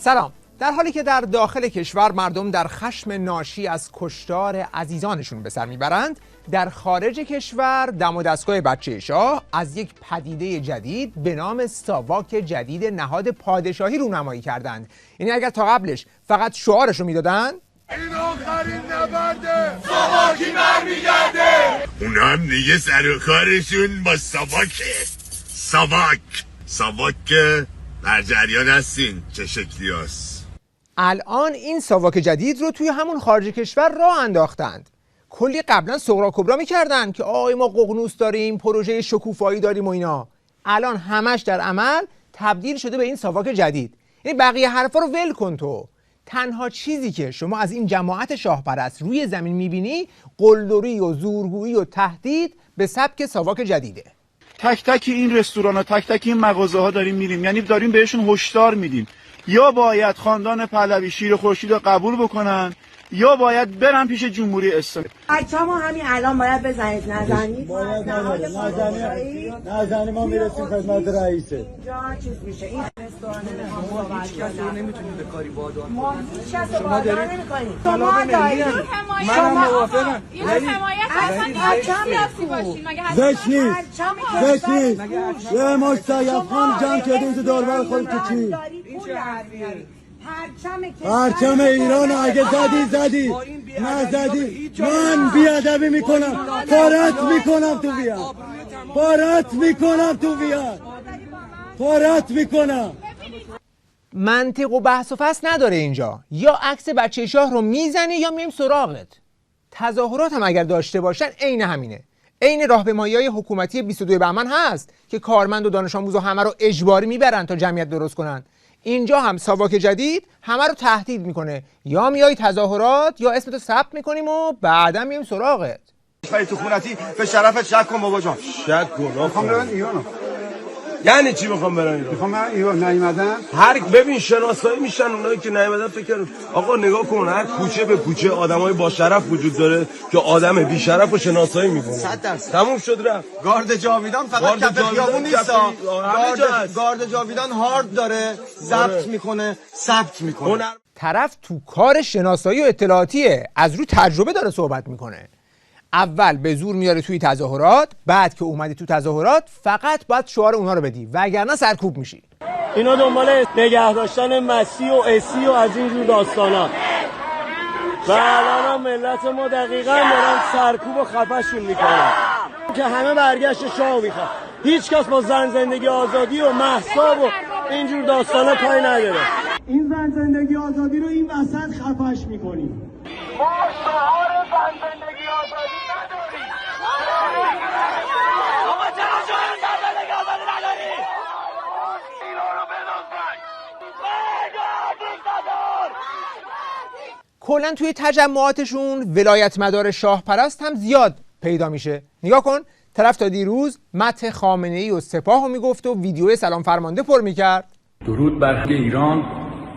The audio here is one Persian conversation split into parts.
سلام. در حالی که در داخل کشور مردم در خشم ناشی از کشتار عزیزانشون به سر میبرند، در خارج کشور دم و دستگاه بچه شاه از یک پدیده جدید به نام ساواک جدید نهاد پادشاهی رونمایی کردند. یعنی اگر تا قبلش فقط شعارش رو میدادن، این آخرین نبرده، ساواکی برمیگرده، اونا هم دیگه سر و کارشون با ساواک در جریان هستین چه شکلی هست. الان این ساواک جدید رو توی همون خارج کشور راه انداختند. کلی قبلا سغرا کبرا میکردن که آی ما ققنوس داریم، پروژه شکوفایی داریم و اینا. الان همش در عمل تبدیل شده به این ساواک جدید. یعنی بقیه حرفا رو ول کن تو. تنها چیزی که شما از این جماعت شاهپرست روی زمین میبینی قلدری و زورگویی و تهدید به سبک ساواک جدیده. تک تک این رستوران ها، تک تک این مغازه ها داریم میریم، یعنی داریم بهشون هشدار میدیم یا باید خاندان پهلوی شیر خورشید رو قبول بکنن یا باید برن پیش جمهوری اسلامی. بچه‌مو همین الان باید بزنید، نزنید نزنید ما میرسیم خدمت رئیسه. اینجا چیز میشه این رستوران ما هیچ کس رو نمیتونیم به کاری وادار کنیم. ما هیچ کس رو وادار نمی‌کنیم. شما دارید من موافقم. اینو حمایت زشنی یه مشتاق خان جمع کردیم تو دوربر خودت تو چی؟ پرچم ایران اگه زدی نزدی من بیادبی میکنم، پارت میکنم. منطق و بحث و فصل نداره اینجا. یا عکس بچه شاه رو میزنی یا میایم سراغت. تظاهرات هم اگر داشته باشن عین همینه. عین راهپیمایی‌های حکومتی 22 بهمن هست که کارمند و دانش آموز و همه رو اجباری میبرن تا جمعیت درست کنن. اینجا هم ساواک جدید همه رو تهدید میکنه، یا میای تظاهرات یا اسمتو ثبت میکنیم و بعدا میایم سراغت. تو خونتی به شرفت شک کن بابا جان. شک کن. میخوام برن ایران. یعنی چی میخوام برن ایران؟ میخوام برن ایران نیومدن. هر ببین شناسایی میشن اونایی که نیومدن. فکر آقا نگاه کن، هر کوچه به کوچه آدمای با شرف وجود داره که آدم بی شرف رو شناسایی میکنه. 100% تموم شد رفت. گارد جاویدان فقط کف خیابون نیست. گارد جاویدان هارد داره، ضبط میکنه، ثبت میکنه. طرف تو کار شناسایی و اطلاعاتیه، از روی تجربه داره صحبت میکنه. اول به زور میاره توی تظاهرات، بعد که اومدی تو تظاهرات فقط باید شعار اونها رو بدی وگرنه سرکوب میشی. اینا دنبال نگه داشتن مسی و اسی و از این جور داستانا و الان هم ملت ما دقیقاً دارن سرکوب و خفشون میکنن که همه برگشت شاه میخواد. هیچ کس با زن زندگی آزادی و مهسا و اینجور داستانا کاری نداره. این زن زندگی آزادی رو این وسط خفش میکنیم. ما شعار زن زندگی آزادی نداریم. آقا چرا شعار زن زندگی آزادی نداریم؟ اینا رو بنازن. کلا توی تجمعاتشون ولایت مدار شاه پرست هم زیاد پیدا میشه. نگاه کن، طرف تا دیروز مدح خامنه‌ای و سپاه رو میگفت و ویدیو سلام فرمانده پر میکرد. درود بر ایران،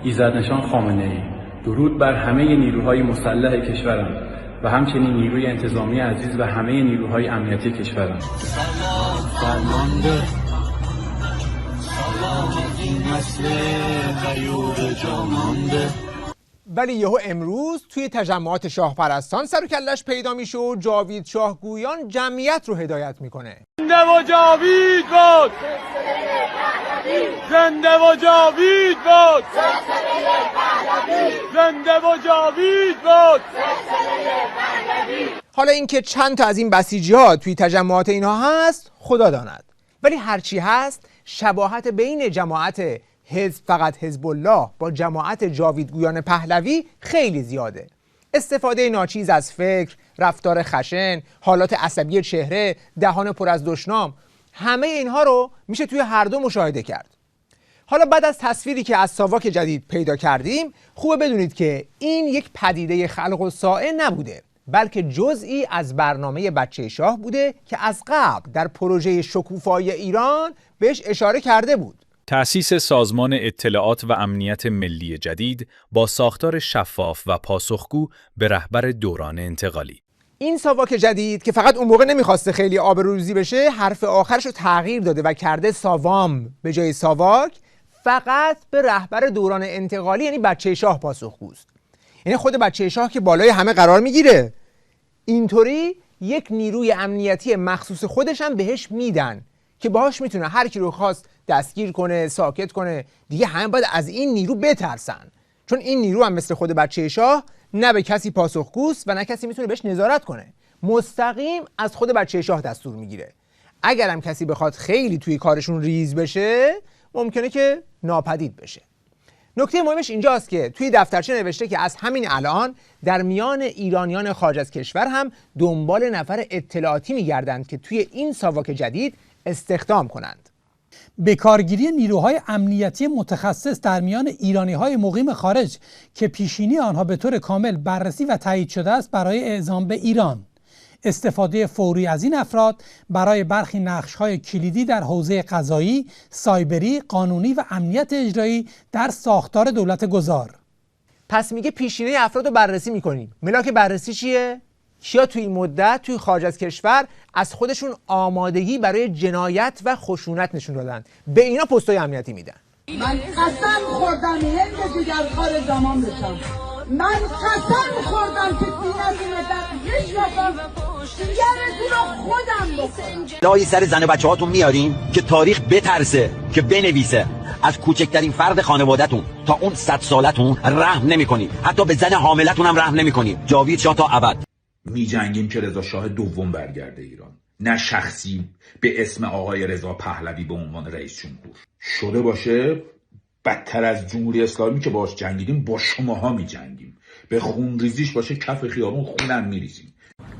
ایزدنشان خامنه‌ای. درود بر همه نیروهای مسلح کشورم و همچنین نیروی انتظامی عزیز و همه نیروهای امنیتی کشورم. سلام فرمانده، سلام این نسل غیور جامانده. ولی یهو امروز توی تجمعات شاه پرستان سر و کلش پیدا میشه و جاوید شاه گویان جمعیت رو هدایت میکنه. زنده و جاوید باد، زنده و جاوید باد، زنده و جاوید باد. حالا اینکه چند تا از این بسیجی‌ها توی تجمعات اینها هست خدا داند، ولی هرچی هست شباهت بین جماعت حزب فقط حزب الله با جماعت جاویدگویان پهلوی خیلی زیاده. استفاده ناچیز از فکر، رفتار خشن، حالات عصبی چهره، دهان پر از دشنام، همه اینها رو میشه توی هر دو مشاهده کرد. حالا بعد از تصویری که از ساواک جدید پیدا کردیم، خوبه بدونید که این یک پدیده خلق الساعه نبوده، بلکه جزئی از برنامه بچه شاه بوده که از قبل در پروژه شکوفایی ایران بهش اشاره کرده بود. تأسیس سازمان اطلاعات و امنیت ملی جدید با ساختار شفاف و پاسخگو به رهبر دوران انتقالی. این ساواک جدید که فقط اون موقع نمیخواسته خیلی آبروریزی بشه، حرف آخرش رو تغییر داده و کرده ساوام به جای ساواک. فقط به رهبر دوران انتقالی یعنی بچه شاه پاسخگوست. یعنی خود بچه شاه که بالای همه قرار میگیره، اینطوری یک نیروی امنیتی مخصوص خودش هم بهش میدن که باهاش میتونه هر کی رو خواست دستگیر کنه، ساکت کنه. دیگه همه باید از این نیرو بترسن، چون این نیرو هم مثل خود بچه شاه نه به کسی پاسخگوست و نه کسی میتونه بهش نظارت کنه. مستقیم از خود بچه شاه دستور میگیره. اگر هم کسی بخواد خیلی توی کارشون ریز بشه، ممکنه که ناپدید بشه. نکته مهمش اینجاست که توی دفترچه نوشته که از همین الان در میان ایرانیان خارج از کشور هم دنبال نفر اطلاعاتی میگردند که توی این ساواک جدید استخدام کنند. به کارگیری نیروهای امنیتی متخصص در میان ایرانی‌های مقیم خارج که پیشینی آنها به طور کامل بررسی و تایید شده است برای اعزام به ایران. استفاده فوری از این افراد برای برخی نقش‌های کلیدی در حوزه قضایی، سایبری، قانونی و امنیت اجرایی در ساختار دولت گذار. پس میگه پیشینه افراد رو بررسی میکنیم. ملاک بررسی چیه؟ کیا توی این مدت توی خارج از کشور از خودشون آمادگی برای جنایت و خشونت نشون دادن، به اینا پستای امنیتی میدن. من قسم خوردم هند جگرخوار زمان بشم. من قسم خوردم که دیگه هیچ لای سر زن و بچه هاتون میارین که تاریخ بترسه، که بنویسه. از کوچکترین فرد خانواده‌تون تا اون 100 سالتون رحم نمی‌کنید. حتی به زن حاملتون هم رحم نمی‌کنید. جاوید شاه تا ابد. می‌جنگیم که رضا شاه دوم برگرده ایران، نه شخصی به اسم آقای رضا پهلوی به عنوان رئیس جمهور. شده باشه بدتر از جمهوری اسلامی که باش جنگیدیم با شماها می‌جنگیم. به خونریزیش باشه کف خیابون خونم می‌ریزیم.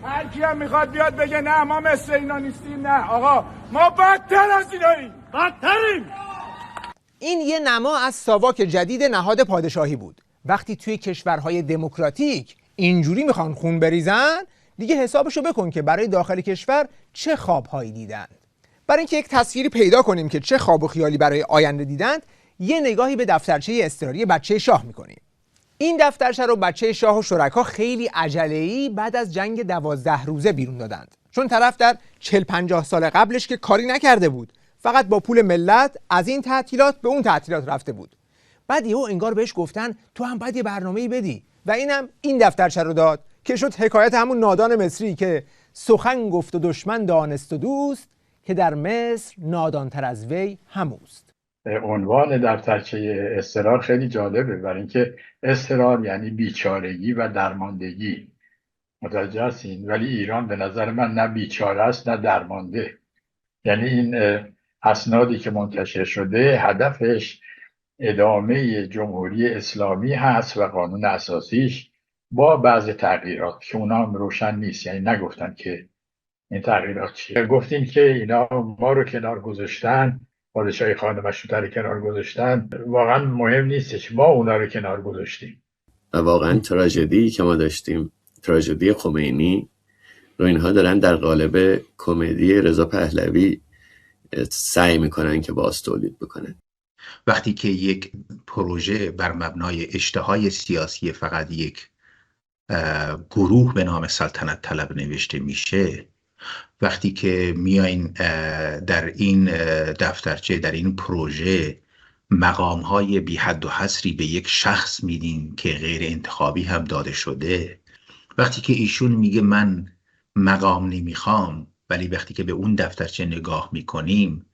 هر کی هم میخواد بیاد بگه نه ما مثل اینا نیستیم، نه آقا ما بدتر از ایناییم، بدتریم. این یه نما از ساواک جدید نهاد پادشاهی بود. وقتی توی کشورهای دموکراتیک اینجوری میخوان خون بریزن، دیگه حسابشو بکن که برای داخل کشور چه خوابهایی دیدند. برای اینکه یک تصویری پیدا کنیم که چه خواب و خیالی برای آینده دیدند، یه نگاهی به دفترچه اضطراری بچه شاه میکنیم. این دفترچه رو بچه شاه و شرکا خیلی عجله‌ای بعد از جنگ 12 روزه بیرون دادند، چون طرف در 40-50 سال قبلش که کاری نکرده بود، فقط با پول ملت از این تعطیلات به اون تعطیلات رفته بود. بعد یهو انگار بهش گفتن تو هم باید یه برنامه‌ای بدی و اینم این دفترچه رو داد که شد حکایت همون نادان مصری که سخن گفت و دشمن دانست و دوست، که در مصر نادانتر از وی هموست. عنوان دفترچه اضطرار خیلی جالبه، برای اینکه اضطرار یعنی بیچارگی و درماندگی. متوجه هستین؟ ولی ایران به نظر من نه بیچاره است نه درمانده. یعنی این اسنادی که منتشر شده هدفش ادامه جمهوری اسلامی هست و قانون اساسیش با بعض تغییرات که اونا هم روشن نیست. یعنی نگفتن که این تغییرات چیه. گفتین که اینا ما رو کنار گذاشتن، پادشاهی خانه مشروطه رو کنار گذاشتن. واقعا مهم نیستش، ما اونا رو کنار گذاشتیم. و واقعا تراژدی که ما داشتیم، تراژدی خمینی رو اینها دارن در قالب کمدی رضا پهلوی سعی میکنن که باز تولید بکنن. وقتی که یک پروژه بر مبنای اشتهای سیاسی فقط یک گروه به نام سلطنت طلب نوشته میشه، وقتی که میایین در این دفترچه، در این پروژه مقام‌های بی حد و حصری به یک شخص میدین که غیر انتخابی هم داده شده، وقتی که ایشون میگه من مقام نمیخوام، ولی وقتی که به اون دفترچه نگاه میکنیم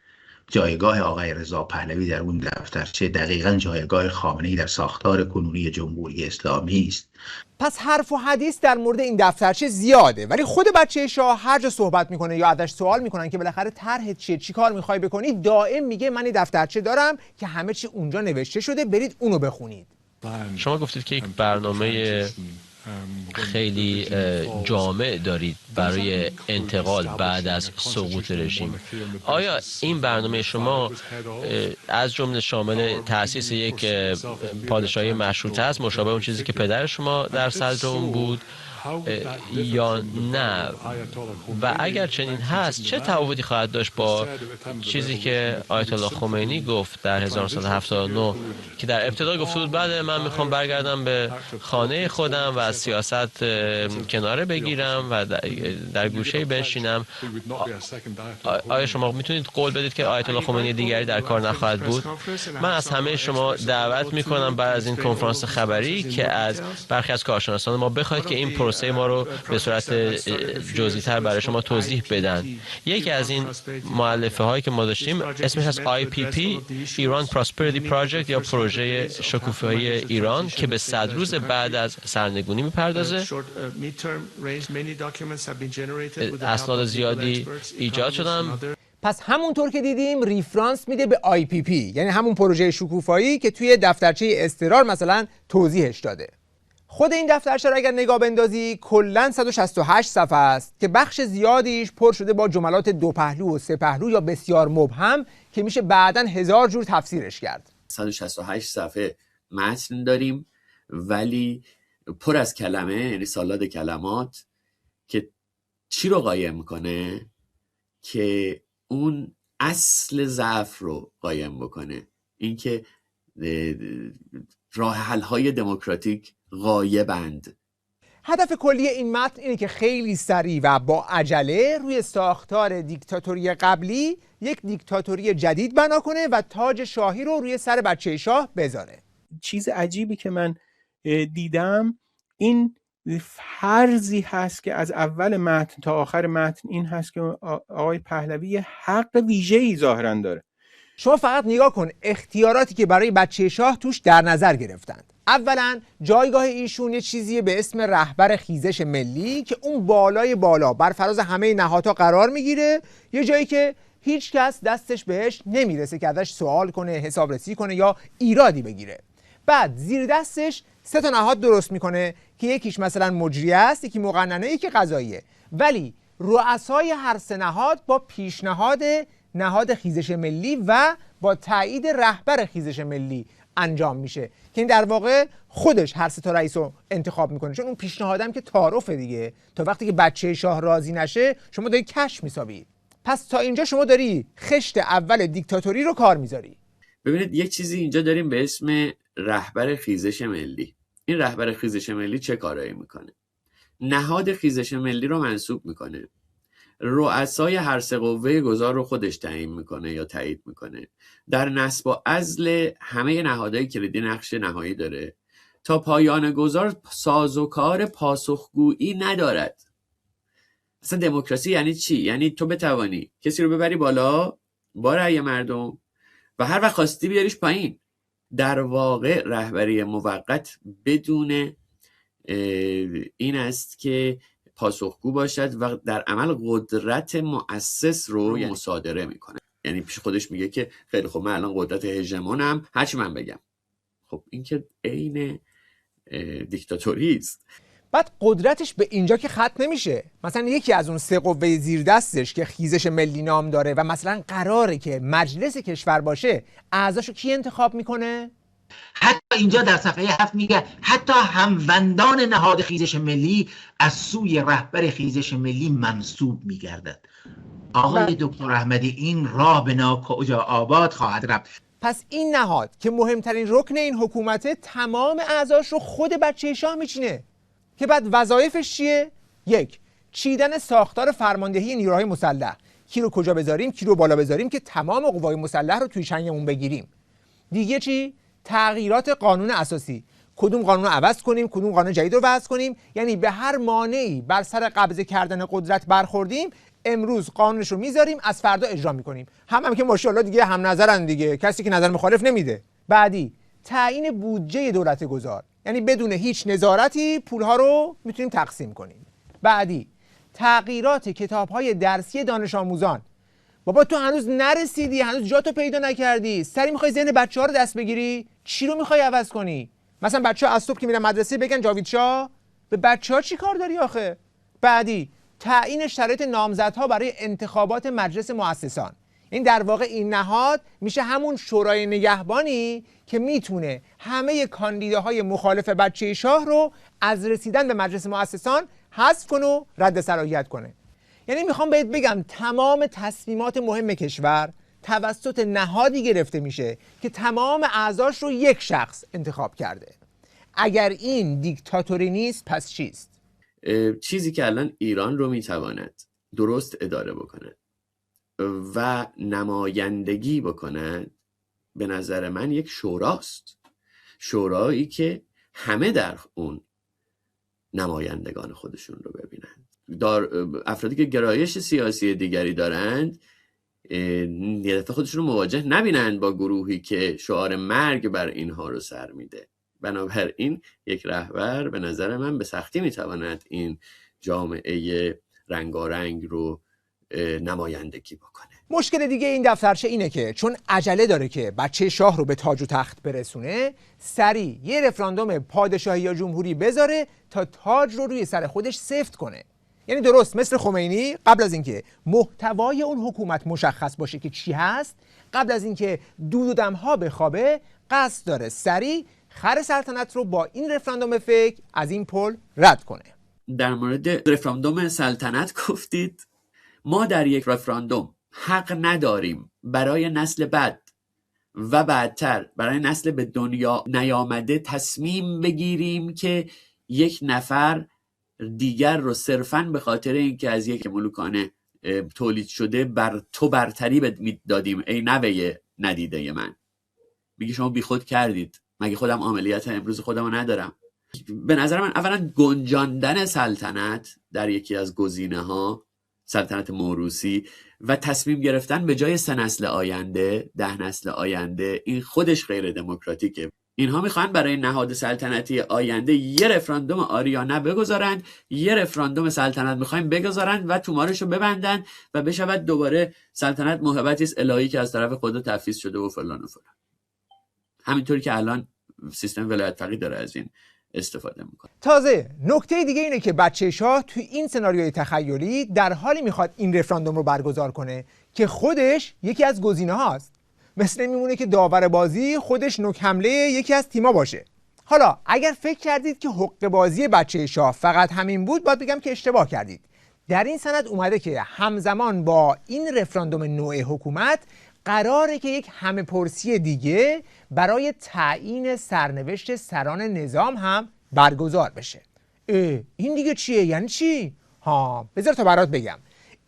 جایگاه آقای رضا پهلوی در اون دفترچه دقیقاً جایگاه خامنه‌ای در ساختار کنونی جمهوری اسلامی است. پس حرف و حدیث در مورد این دفترچه زیاده، ولی خود بچه شاه هر جا صحبت میکنه یا ازش سوال میکنن که بالاخره طرح چیه، چی کار میخوای بکنی، دائم میگه من این دفترچه دارم که همه چی اونجا نوشته شده، برید اونو بخونید. شما گفتید که یک برنامه خیلی جامع دارید برای انتقال بعد از سقوط رژیم. آیا این برنامه شما از جمله شامل تأسیس یک پادشاهی مشروطه است، مشابه اون چیزی که پدر شما در صدر اون بود، یا نه؟ و اگر چنین هست چه تفاوتی خواهد داشت با چیزی که آیت الله خمینی گفت در 1979 که در ابتدا گفته بود بعد من میخوام برگردم به خانه خودم و از سیاست کناره بگیرم و در گوشه بنشینم. آیا شما میتونید قول بدید که آیت الله خمینی دیگری در کار نخواهد بود؟ من از همه شما دعوت میکنم بعد از این کنفرانس خبری که از برخی از کارشناسان ما بخواید که این پروسه ما رو به صورت جزئی‌تر برای شما توضیح بدن. یکی از این مؤلفه هایی که ما داشتیم اسمش از IPP ایران پراسپریتی پراجکت یا پروژه شکوفایی ایران که به 100 روز بعد از سرنگونی میپردازه. اسناد زیادی ایجاد شدن. پس همونطور که دیدیم ریفرانس میده به IPP، یعنی همون پروژه شکوفایی که توی دفترچه اضطرار مثلا توضیحش داده. خود این دفترچه رو اگر نگاه بندازی کلاً 168 صفحه است که بخش زیادیش پر شده با جملات دو پهلو و سه پهلو یا بسیار مبهم که میشه بعداً هزار جور تفسیرش کرد. 168 صفحه متن داریم ولی پر از کلمه، یعنی سالاد کلمات که چی رو قایم میکنه؟ که اون اصل ضعف رو قایم بکنه، اینکه راه حل های دموکراتیک غایبند. هدف کلی این متن اینه که خیلی سریع و با عجله روی ساختار دیکتاتوری قبلی یک دیکتاتوری جدید بنا کنه و تاج شاهی رو روی سر بچه شاه بذاره. چیز عجیبی که من دیدم این فرضی هست که از اول متن تا آخر متن این هست که آقای پهلوی حق ویژه‌ای ظاهراً داره. شما فقط نگاه کن اختیاراتی که برای بچه شاه توش در نظر گرفتند. اولا جایگاه ایشون یه چیزیه به اسم رهبر خیزش ملی که اون بالای بالا بر فراز همه نهادها قرار میگیره، یه جایی که هیچ کس دستش بهش نمیرسه که ازش سوال کنه، حسابرسی کنه یا ایرادی بگیره. بعد زیر دستش 3 تا نهاد درست میکنه که یکیش مثلا مجریه است، یکی مقننه، یکی قضاییه، ولی رؤسای هر 3 نهاد با پیشنهاد نهاد خیزش ملی و با تایید رهبر خیزش ملی انجام میشه که این در واقع خودش هر 3 تا رئیس رو انتخاب میکنه، چون اون پیشنهادم که تعارفه دیگه. تا وقتی که بچه شاه راضی نشه شما داری کش میسابید. پس تا اینجا شما داری خشت اول دیکتاتوری رو کار میذاری. ببینید یک چیزی اینجا داریم به اسم رهبر خیزش ملی. این رهبر خیزش ملی چه کارایی میکنه؟ نهاد خیزش ملی رو منصوب میکنه، رؤسای هر 3 قوه گذار رو خودش تعیین میکنه یا تایید میکنه، در نصب و عزل همه نهادهای کلیدی نقش نهایی داره، تا پایان گذار سازوکار پاسخگویی ندارد. اصلا دموکراسی یعنی چی؟ یعنی تو بتوانی کسی رو ببری بالا با رأی مردم و هر وقت خواستی بیاریش پایین. در واقع رهبری موقت بدون این است که پاسخگو باشد و در عمل قدرت مؤسس رو مصادره میکنه. یعنی پیش خودش میگه که خیلی خب من الان قدرت هژمونم، هرچی من بگم. خب این که عین دیکتاتوری است. بعد قدرتش به اینجا که ختم نمیشه. مثلا یکی از اون 3 قوه زیر دستش که خیزش ملی نام داره و مثلا قراره که مجلس کشور باشه، اعضاشو کی انتخاب میکنه؟ حتی اینجا در صفحه 7 میگه حتی هموندان نهاد خیزش ملی از سوی رهبر خیزش ملی منصوب میگردد. آقای دکتر احمدی این راه به ناکجا آباد خواهد رفت. پس این نهاد که مهمترین رکن این حکومته تمام اعضاش رو خود بچه شاه میچینه که بعد وظایفش چیه؟ 1. چیدن ساختار فرماندهی نیروهای مسلح، کی رو کجا بذاریم، کی رو بالا بذاریم که تمام قوای مسلح رو توی چنگمون بگیریم. دیگه چی؟ تغییرات قانون اساسی، کدوم قانون رو عوض کنیم، کدوم قانون جدید رو وضع کنیم. یعنی به هر مانعی بر سر قبضه کردن قدرت برخوردیم، امروز قانونش رو میذاریم، از فردا اجرا میکنیم. هم که ماشاءالله دیگه هم نظرن دیگه، کسی که نظر مخالف نمیده. بعدی تعیین بودجه دولت گذار، یعنی بدون هیچ نظارتی پولها رو میتونیم تقسیم کنیم. بعدی تغییرات کتاب‌های درسی دانش آموزان. بابا تو هنوز نرسیدی، هنوز جاتو پیدا نکردی، سری میخوای ذهن بچه‌ها رو دست بگیری؟ چی رو میخوای عوض کنی؟ مثلا بچه‌ها از صبح که میرن مدرسه بگن جاوید شاه؟ به بچه‌ها چی کار داری آخه؟ بعدی تعیین شرایط نامزدها برای انتخابات مجلس مؤسسان. این در واقع این نهاد میشه همون شورای نگهبانی که میتونه همه کاندیداهای مخالف بچه شاه رو از رسیدن به مجلس مؤسسان حذف کنه و رد صلاحیت کنه. یعنی میخوام بهت بگم تمام تصمیمات مهم کشور توسط نهادی گرفته میشه که تمام اعضاش رو یک شخص انتخاب کرده. اگر این دیکتاتوری نیست پس چیست؟ چیزی که الان ایران رو میتواند درست اداره بکند و نمایندگی بکند به نظر من یک شوراست، شورایی که همه در اون نمایندگان خودشون رو ببینند. افرادی که گرایش سیاسی دیگری دارند یه دفعه خودشون رو مواجه نبینند با گروهی که شعار مرگ بر اینها رو سر میده. بنابراین یک رهبر به نظر من به سختی میتواند این جامعه رنگارنگ رو نمایندگی بکنه. مشکل دیگه این دفترچه اینه که چون عجله داره که بچه شاه رو به تاج و تخت برسونه، سریع یه رفراندوم پادشاهی یا جمهوری بذاره تا تاج رو روی سر خودش سفت کنه. یعنی درست مثل خمینی قبل از اینکه محتوای اون حکومت مشخص باشه که چی هست، قبل از اینکه دود و دمها بخوابه، قصد داره سریع خر سلطنت رو با این رفراندوم فکر از این پل رد کنه. در مورد رفراندوم سلطنت گفتید ما در یک رفراندوم حق نداریم برای نسل بعد و بعدتر برای نسل به دنیا نیامده تصمیم بگیریم که یک نفر دیگر رو صرفاً به خاطر اینکه از یک ملوکانه تولید شده بر تو برتری دادیم ای نوه ندیده من. میگه شما بیخود کردید، مگه خودم عملیات امروز خودم رو ندارم؟ به نظر من اولا گنجاندن سلطنت در یکی از گزینه ها، سلطنت موروثی، و تصمیم گرفتن به جای 3 نسل آینده 10 نسل آینده، این خودش غیر دموکراتیکه. اینها میخوان برای نهاد سلطنتی آینده یه رفراندوم آریانه بگذارند، یه رفراندوم سلطنت میخوایم بگذارند و تومارشو ببندن و بشود دوباره سلطنت موهبتی است الهی که از طرف خدا تفویض شده و فلان و فلان. همینطوری که الان سیستم ولایت فقیه داره از این استفاده میکنه. تازه نکته دیگه اینه که بچه شاه توی این سناریوی تخیلی در حالی میخواد این رفراندوم رو برگزار کنه که خودش یکی از گزینه هاست. مثل میمونه که داور بازی خودش نوک حمله یکی از تیما باشه. حالا اگر فکر کردید که حق بازی بچه شاه فقط همین بود، باید بگم که اشتباه کردید. در این سند اومده که همزمان با این رفراندوم نوع حکومت قراره که یک همه پرسی دیگه برای تعیین سرنوشت سران نظام هم برگزار بشه. این دیگه چیه؟ یعنی چی؟ بذار تا برات بگم.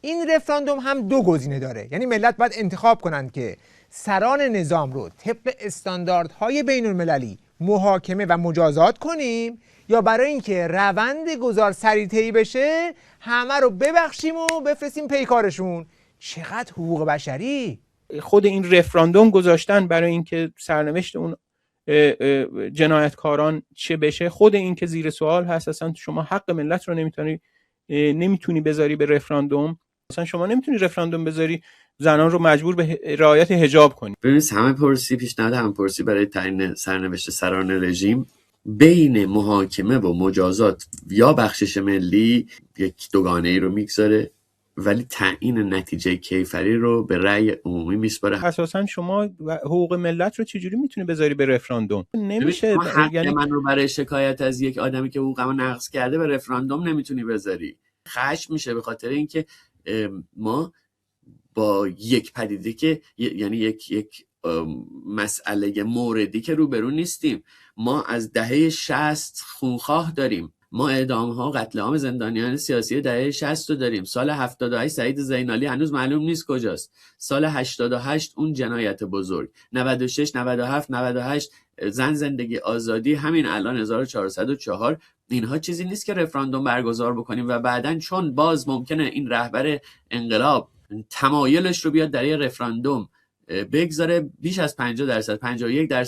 این رفراندوم هم 2 گزینه داره. یعنی ملت باید انتخاب کنن که سران نظام رو طبق استانداردهای بین المللی محاکمه و مجازات کنیم، یا برای اینکه روند گذار سریع‌تری بشه همه رو ببخشیم و بفرستیم پیکارشون. چقدر حقوق بشری! خود این رفراندوم گذاشتن برای اینکه سرنوشت اون جنایتکاران چه بشه، خود این که زیر سوال هست. اصلا شما حق ملت رو نمیتونی بذاری به رفراندوم. اصلا شما نمیتونی رفراندوم بذاری زنان رو مجبور به رعایت حجاب کنی. ببینید همه پرسی، پیشنهاد هم پرسی برای تعیین سرنوشت سران رژیم بین محاکمه و مجازات یا بخشش ملی یک دوگانه ای رو میگذاره، ولی تعیین نتیجه کیفری رو به رأی عمومی میسپاره. اساسا شما حقوق ملت رو چجوری میتونی بذاری به رفراندوم؟ نمیشه. یعنی من رو برای شکایت از یک آدمی که حقوقمو نقض کرده به رفراندوم نمیتونی بذاری. خشم میشه به خاطر اینکه ما با یک پدیده که یعنی یک مسئله موردی که روبرو نیستیم. ما از دهه 60 خونخواه داریم. ما اعدام‌ها، قتل عام زندانیان سیاسی دهه 60 رو داریم. سال 78 سعید زینالی هنوز معلوم نیست کجاست. سال 88 اون جنایت بزرگ. 96 97 98 زن زندگی آزادی، همین الان 1404. اینها چیزی نیست که رفراندوم برگزار بکنیم و بعدن چون باز ممکنه این رهبر انقلاب تمایلش رو بیاد در یه رفراندوم بگذاره بیش از 50%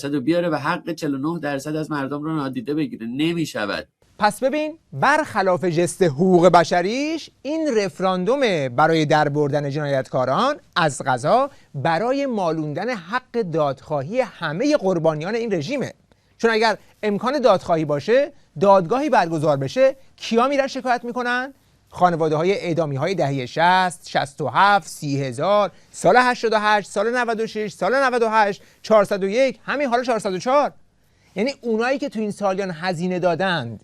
51% رو بیاره و حق 49% از مردم رو نادیده بگیره. نمیشود. پس ببین، برخلاف جست حقوق بشریش، این رفراندوم برای دربردن جنایتکاران از قضا برای مالوندن حق دادخواهی همه قربانیان این رژیمه. چون اگر امکان دادخواهی باشه، دادگاهی برگزار بشه، کیا میرن شکایت میکنن؟ خانواده‌های اعدامی‌های دهه 60، 67، 30,000، سال 88، سال 96، سال 98، 401، همین حالا 404. یعنی اونایی که تو این سالیان هزینه دادند.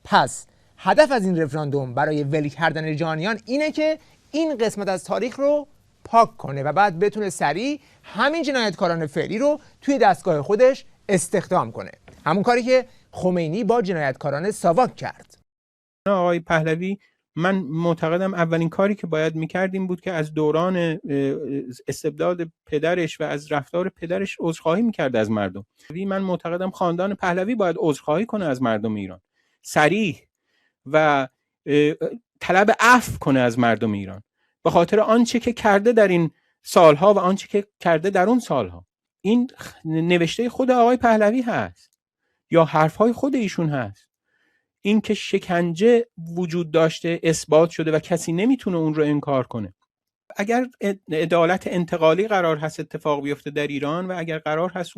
پس هدف از این رفراندوم برای ول کردن جانیان اینه که این قسمت از تاریخ رو پاک کنه و بعد بتونه سریع همین جنایتکاران فعلی رو توی دستگاه خودش استخدام کنه. همون کاری که خمینی با جنایتکاران ساواک کرد. آقای پهلوی، من معتقدم اولین کاری که باید میکرد این بود که از دوران استبداد پدرش و از رفتار پدرش عذرخواهی میکرد از مردم. من معتقدم خاندان پهلوی باید عذرخواهی کنه از مردم ایران، صریح و طلب عفو کنه از مردم ایران به خاطر آنچه که کرده در این سالها و آنچه که کرده در اون سالها. این نوشته خود آقای پهلوی هست یا حرفهای خود ایشون هست. این که شکنجه وجود داشته اثبات شده و کسی نمیتونه اون رو انکار کنه. اگر عدالت انتقالی قرار هست اتفاق بیفته در ایران و اگر قرار هست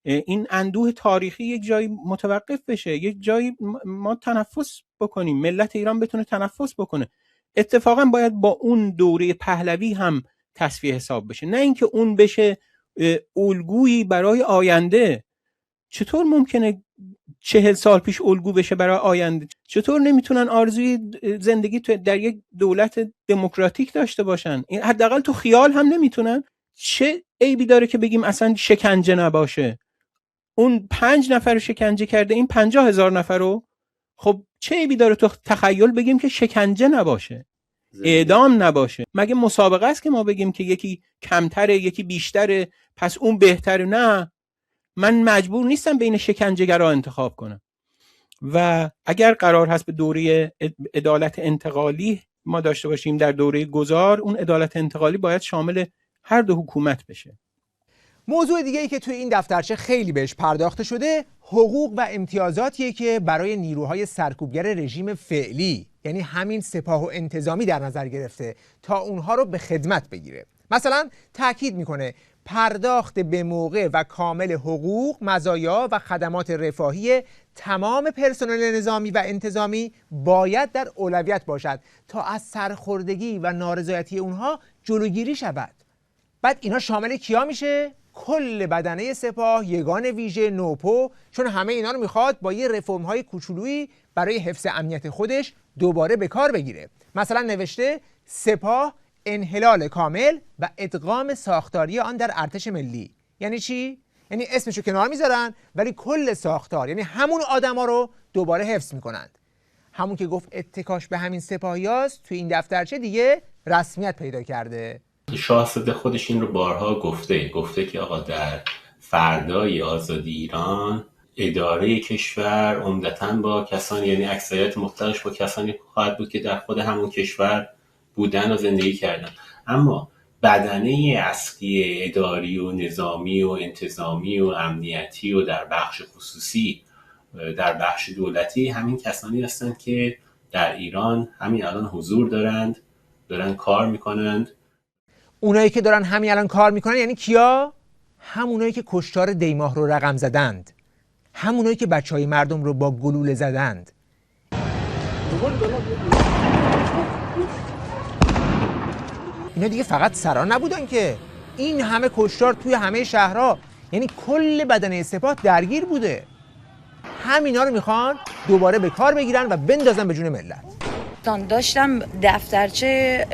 این اندوه تاریخی یک جایی متوقف بشه، یک جایی ما تنفس بکنیم، ملت ایران بتونه تنفس بکنه، اتفاقا باید با اون دوره پهلوی هم تصفیه حساب بشه، نه اینکه اون بشه الگویی برای آینده. چطور ممکنه 40 سال پیش الگو بشه برای آینده؟ چطور نمیتونن آرزوی زندگی در یک دولت دموکراتیک داشته باشن؟ حداقل تو خیال هم نمیتونن. چه عیبی داره که بگیم اصلا شکنجه نباشه؟ اون 5 نفر رو شکنجه کرده، این 50,000 نفر رو. خب چه عیبی داره تو تخیل بگیم که شکنجه نباشه، اعدام نباشه؟ مگه مسابقه است که ما بگیم که یکی کمتره یکی بیشتره پس اون بهتره؟ نه، من مجبور نیستم بین شکنجه‌گرا انتخاب کنم. و اگر قرار هست به دوره عدالت انتقالی ما داشته باشیم در دوره گذار، اون عدالت انتقالی باید شامل هر دو حکومت بشه. موضوع دیگه ای که توی این دفترچه خیلی بهش پرداخته شده، حقوق و امتیازاتیه که برای نیروهای سرکوبگر رژیم فعلی، یعنی همین سپاه و انتظامی، در نظر گرفته تا اونها رو به خدمت بگیره. مثلا تاکید میکنه پرداخت به موقع و کامل حقوق، مزایا و خدمات رفاهی تمام پرسنل نظامی و انتظامی باید در اولویت باشد تا از سرخوردگی و نارضایتی اونها جلوگیری شود. بعد اینا شامل کیا میشه؟ کل بدنه سپاه، یگان ویژه، نوپو، چون همه اینا رو میخواد با یه رفرم‌های کوچولویی برای حفظ امنیت خودش دوباره به کار بگیره. مثلا نوشته سپاه انحلال کامل و ادغام ساختاری آن در ارتش ملی. یعنی چی؟ یعنی اسمشو کنار میذارن ولی کل ساختار، یعنی همون آدما رو دوباره حفظ میکنند. همون که گفت اتکاش به همین سپاهیاست تو این دفترچه دیگه رسمیت پیدا کرده. شاهزاده خودش این رو بارها گفته که آقا در فردای آزادی ایران اداره کشور عمدتاً با کسانی، یعنی اکثریت مطلقش با کسانی خواهد بود که در خود همون کشور بودن و زندگی کردن، اما بدنه اصلی اداری و نظامی و انتظامی و امنیتی و در بخش خصوصی در بخش دولتی همین کسانی هستند که در ایران همین الان حضور دارن کار میکنند. اونایی که دارن همین الان کار میکنن یعنی کیا؟ همونایی که کشتار دیماه رو رقم زدند، همونایی که بچهای مردم رو با گلوله زدند. اینا دیگه فقط سرا نبودن که، این همه کشتار توی همه شهرها، یعنی کل بدنه سپاه درگیر بوده. همینا رو میخوان دوباره به کار بگیرن و بندازن به جون ملت. داشتم دفترچه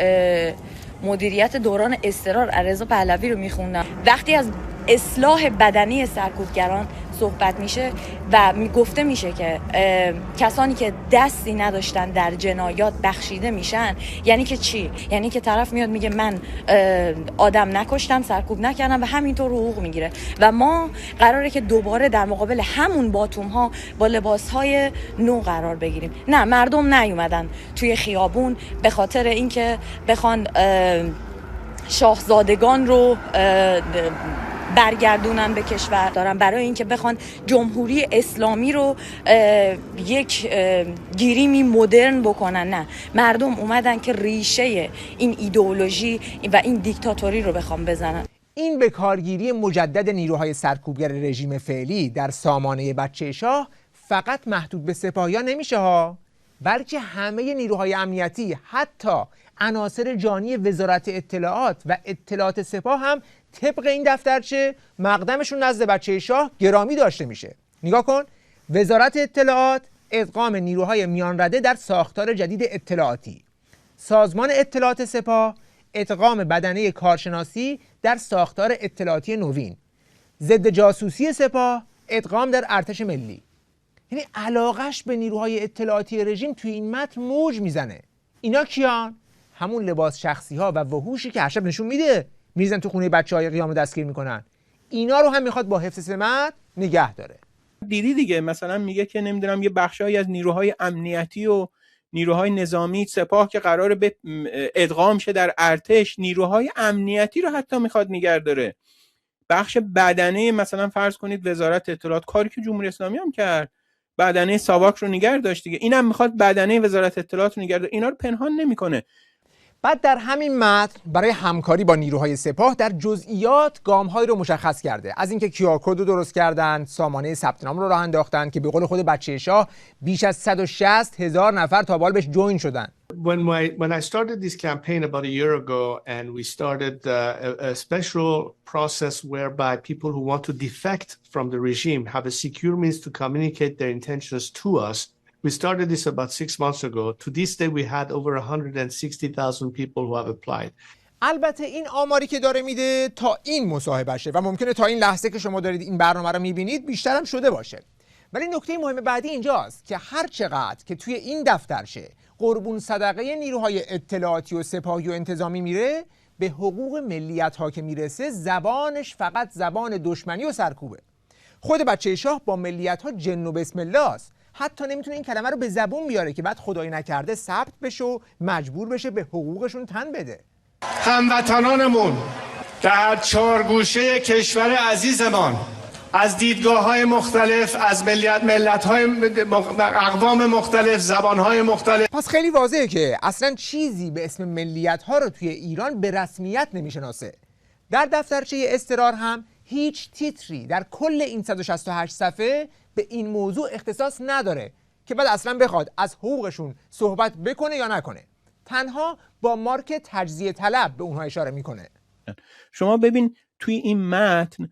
مدیریت دوران اضطرار رضا پهلوی رو میخوندم. وقتی از اصلاح بدنی سرکوبگران صحبت میشه و گفته میشه که کسانی که دستی نداشتن در جنایات بخشیده میشن، یعنی که چی؟ یعنی که طرف میاد میگه من آدم نکشتم، سرکوب نکردم و همینطور حقوق میگیره و ما قراره که دوباره در مقابل همون باتوم ها با لباس های نو قرار بگیریم. نه، مردم نیومدن توی خیابون به خاطر اینکه بخوان شاهزادگان رو برگردونن به کشور، دارن برای اینکه بخوان جمهوری اسلامی رو یک گیریمی مدرن بکنن. نه، مردم اومدن که ریشه این ایدئولوژی و این دیکتاتوری رو بخوام بزنن. این به کارگیری مجدد نیروهای سرکوبگر رژیم فعلی در سامانه بچه شاه فقط محدود به سپاهیان نمیشه ها. بلکه همه نیروهای امنیتی، حتی عناصر جانی وزارت اطلاعات و اطلاعات سپاه هم طبق این دفترچه مقدمشون نزد بچه شاه گرامی داشته میشه. نگاه کن، وزارت اطلاعات ادغام نیروهای میان رده در ساختار جدید اطلاعاتی، سازمان اطلاعات سپاه ادغام بدنه کارشناسی در ساختار اطلاعاتی نوین، ضد جاسوسی سپاه ادغام در ارتش ملی. یعنی علاقش به نیروهای اطلاعاتی رژیم توی این متن موج میزنه. اینا کیان؟ همون لباس شخصی ها و وحوشی که هر نشون میده میریزن تو خونه بچهای قیام رو دستگیر میکنن. اینا رو هم میخواد با حفظ سمت نگه داره. دیدی دیگه، مثلا میگه که نمیدونم یه بخشایی از نیروهای امنیتی و نیروهای نظامی سپاه که قراره به ادغام شه در ارتش، نیروهای امنیتی رو حتی میخواد نگه داره. بخش بدنه مثلا فرض کنید وزارت اطلاعات، کاری که جمهوری اسلامی هم کرد، بدنه ساواک رو نگه داشت دیگه، اینم میخواد بدنه وزارت اطلاعات رو نگه داره. اینا رو پنهان نمیکنه. بعد در همین متن برای همکاری با نیروهای سپاه در جزئیات گام‌هایی رو مشخص کرده، از اینکه QR کد رو درست کردن، سامانه ثبت نام رو راه انداختن که به قول خود بچه شاه بیش از 160,000 نفر تا به حال بهش جوین شدن. When I started this campaign about a year ago, and we started a special process whereby people who want to defect from the regime have a secure means to communicate their intentions to us. We started this about 6 months ago. To this day, we had over 160,000 people who have applied. البته این آماری که داره میده تا این مصاحبهشه و ممکنه تا این لحظه که شما دارید این برنامه رو میبینید بیشتر هم شده باشه. ولی نکته مهم بعدی اینجاست که هر چقدر که توی این دفترچه قربون صدقه نیروهای اطلاعاتی و سپاهی و انتظامی میره، به حقوق ملیت ها که میرسه زبانش فقط زبان دشمنی و سرکوبه. خود بچه شاه با ملیت ها جن و بسم الله است. حتی نمیتونه این کلمه رو به زبون بیاره که بعد خدایی نکرده ثبت بشه و مجبور بشه به حقوقشون تن بده. هموطنانمون در 4 گوشه کشور عزیزمان از دیدگاه‌های مختلف، از ملت‌های اقوام مختلف، زبان‌های مختلف. پس خیلی واضحه که اصلا چیزی به اسم ملیت‌ها رو توی ایران به رسمیت نمیشناسه. در دفترچه اضطرار هم هیچ تیتری در کل این 168 صفحه به این موضوع اختصاص نداره که بعد اصلا بخواد از حقوقشون صحبت بکنه یا نکنه. تنها با مارک تجزیه طلب به اونها اشاره میکنه. شما ببین توی این متن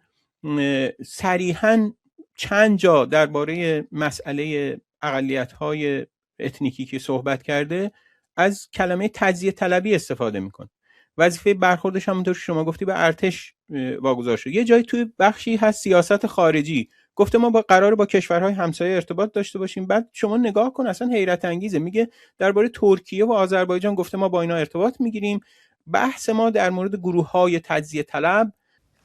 صریحاً چند جا درباره مسئله اقلیت‌های اتنیکی که صحبت کرده از کلمه تجزیه طلبی استفاده میکنه. وظیفه برخوردش همونطور که شما گفتی به ارتش واگذار شده. یه جایی توی بخشی هست سیاست خارجی، گفته ما قراره با کشورهای همسایه ارتباط داشته باشیم. بعد شما نگاه کن اصلا حیرت انگیزه، میگه درباره ترکیه و آذربایجان گفته ما با اینا ارتباط میگیریم. بحث ما در مورد گروه‌های تجزیه طلب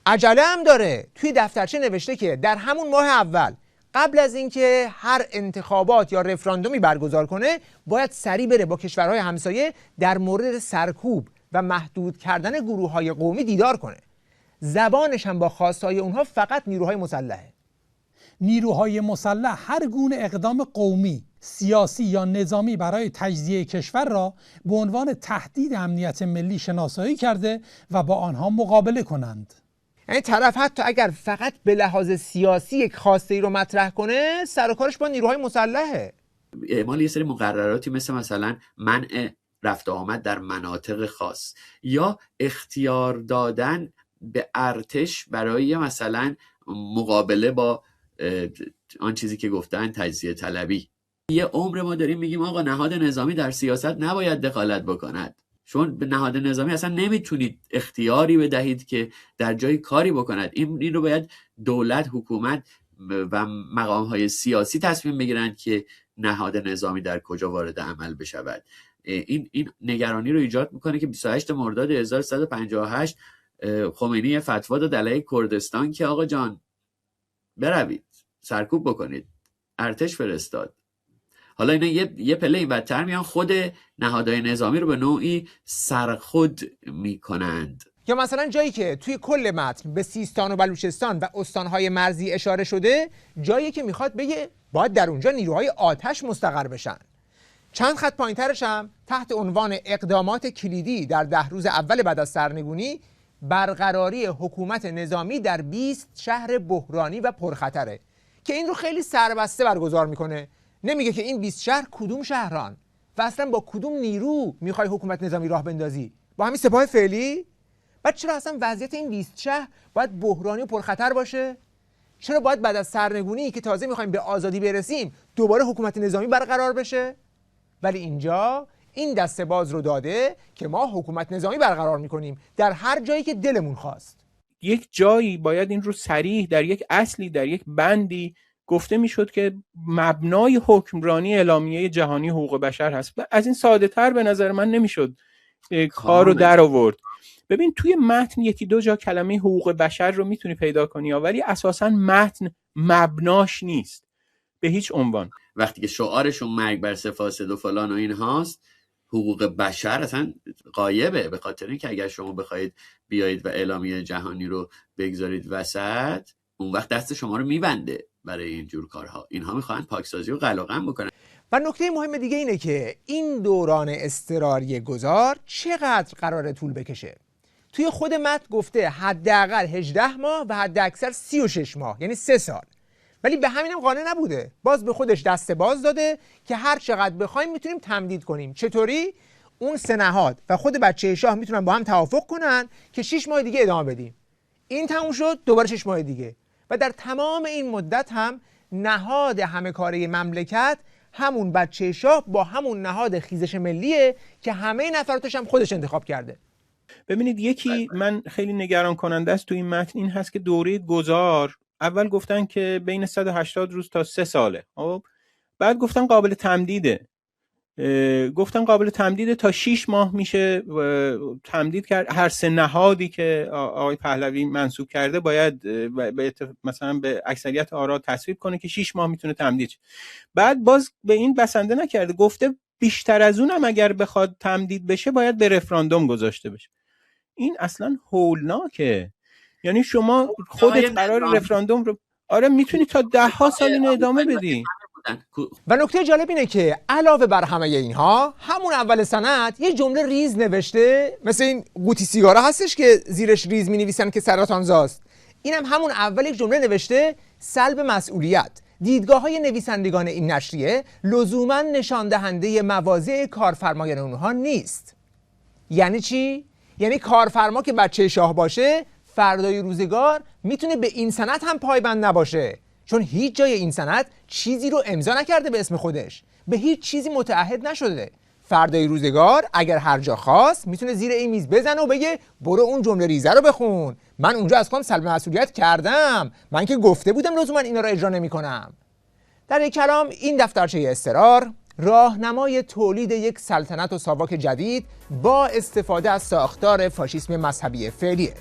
عجله هم داره. توی دفترچه نوشته که در همون ماه اول قبل از اینکه هر انتخابات یا رفراندومی برگزار کنه باید سریع بره با کشورهای همسایه در مورد سرکوب و محدود کردن گروه‌های قومی دیدار کنه. زبانش هم با خواستهای اونها فقط نیروهای مسلحه. نیروهای مسلح هر گونه اقدام قومی، سیاسی یا نظامی برای تجزیه کشور را به عنوان تهدید امنیت ملی شناسایی کرده و با آنها مقابله کنند. یعنی طرف حتی اگر فقط به لحاظ سیاسی یک خواسته ای رو مطرح کنه، سر و کارش با نیروهای مسلحه. اعمال یه سری مقرراتی مثلا منع رفت و آمد در مناطق خاص یا اختیار دادن به ارتش برای مثلا مقابله با آن چیزی که گفتن تجزیه طلبی. یه عمر ما داریم میگیم آقا نهاد نظامی در سیاست نباید دخالت بکند. چون به نهاد نظامی اصلا نمیتونید اختیاری بدهید که در جای کاری بکند. این رو باید دولت، حکومت و مقام‌های سیاسی تصمیم بگیرند که نهاد نظامی در کجا وارد عمل بشود. این نگرانی رو ایجاد میکنه که 28 مرداد 1158 خمینی فتوا داد علیه کردستان که آقا جان بروید سرکوب بکنید، ارتش فرستاد. حالا اینا یه پله این بدتر میان، خود نهادهای نظامی رو به نوعی سرخود میکنند. یا مثلا جایی که توی کل متن به سیستان و بلوچستان و استانهای مرزی اشاره شده، جایی که میخواد بگه باید در اونجا نیروهای آتش مستقر بشن. چند خط پایینترش هم تحت عنوان اقدامات کلیدی در 10 روز اول بعد از سرنگونی، برقراری حکومت نظامی در 20 شهر بحرانی و پرخطره که این رو خیلی سربسته برگزار میکنه نمیگه که این 20 شهر کدوم شهران و اصلا با کدوم نیرو میخوای حکومت نظامی راه بندازی، با همین سپاه فعلی؟ بعد چرا اصلا وضعیت این 20 شهر باید بحرانی و پرخطر باشه؟ چرا باید بعد از سرنگونی که تازه میخوایم به آزادی برسیم دوباره حکومت نظامی برقرار بشه؟ ولی اینجا این دسته باز رو داده که ما حکومت نظامی برقرار میکنیم در هر جایی که دلمون خواست. یک جایی باید این رو صریح در یک اصلی، در یک بندی گفته میشد که مبنای حکمرانی اعلامیه جهانی حقوق بشر هست. از این ساده تر به نظر من نمیشد کار رو در آورد. ببین توی متن یکی دو جا کلمه حقوق بشر رو میتونی پیدا کنی، ولی اساساً متن مبناش نیست به هیچ عنوان. وقتی که شعارشون مرگ بر فاسد و فلان و این هاست، حقوق بشر اصلا غایبه، به خاطر اینکه اگر شما بخواید بیایید و اعلامیه جهانی رو بگذارید وسط، اون وقت دست شما رو میبنده برای این جور کارها. اینها میخوان پاکسازی و قلقم بکنن. و نکته مهم دیگه اینه که این دوران اضطراری گذار چقدر قراره طول بکشه. توی خود متن گفته حداقل 18 ماه و حداکثر 36 ماه، یعنی 3 سال. ولی به همینم قانع نبوده، باز به خودش دسته باز داده که هر چقدر بخوایم میتونیم تمدید کنیم. چطوری؟ اون سه نهاد و خود بچه شاه میتونن با هم توافق کنن که 6 ماه دیگه ادامه بدیم. این تموم شد، دوباره 6 ماه دیگه. و در تمام این مدت هم نهاد همه کاره مملکت همون بچه شاه با همون نهاد خیزش ملیه که همه نفراتش هم خودش انتخاب کرده. ببینید یکی من خیلی نگران کننده است تو این متن این هست که دوره گذار اول گفتن که بین 180 روز تا 3 ساله. بعد گفتن قابل تمدیده. گفتن قابل تمدیده تا 6 ماه میشه تمدید کرد. هر سه نهادی که آقای پهلوی منسوب کرده باید مثلا به اکثریت آرا تصویب کنه که 6 ماه میتونه تمدید شه. بعد باز به این بسنده نکرده، گفته بیشتر از اونم اگر بخواد تمدید بشه باید به رفراندوم گذاشته بشه. این اصلا هولناکه. یعنی شما خودت قرار رفراندوم رو میتونی تا 10 سال این ادامه بدی. و نکته جالب اینه که علاوه بر همه اینها همون اول سند یه جمله ریز نوشته، مثل این قوطی سیگارا هستش که زیرش ریز می نویسن که سرطان زاست. اینم همون اول یک جمله نوشته سلب مسئولیت. دیدگاه‌های نویسندگان این نشریه لزوما نشان دهنده مواضع کارفرمایان اونها نیست. یعنی چی؟ یعنی کارفرما که بچه شاه باشه فردای روزگار میتونه به این سند هم پایبند نباشه، چون هیچ جای این سند چیزی رو امضا نکرده به اسم خودش، به هیچ چیزی متعهد نشده. فردای روزگار اگر هر جا خواست میتونه زیر این میز بزنه و بگه برو اون جمله ریزه رو بخون، من اونجا از خودم سلب مسئولیت کردم، من که گفته بودم لزوما اینا رو اجرا نمی‌کنم. در یک کلام این دفترچه اضطرار راهنمای تولید یک سلطنت و ساواک جدید با استفاده از ساختار فاشیسم مذهبی فعلیه.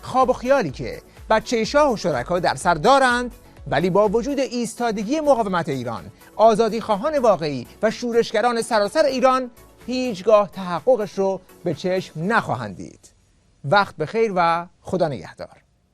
خواب و خیالی که بچه شاه و شرکا در سر دارند، ولی با وجود ایستادگی مقاومت ایران، آزادی خواهان واقعی و شورشگران سراسر ایران هیچگاه تحققش رو به چشم نخواهند دید. وقت بخیر و خدا نگهدار.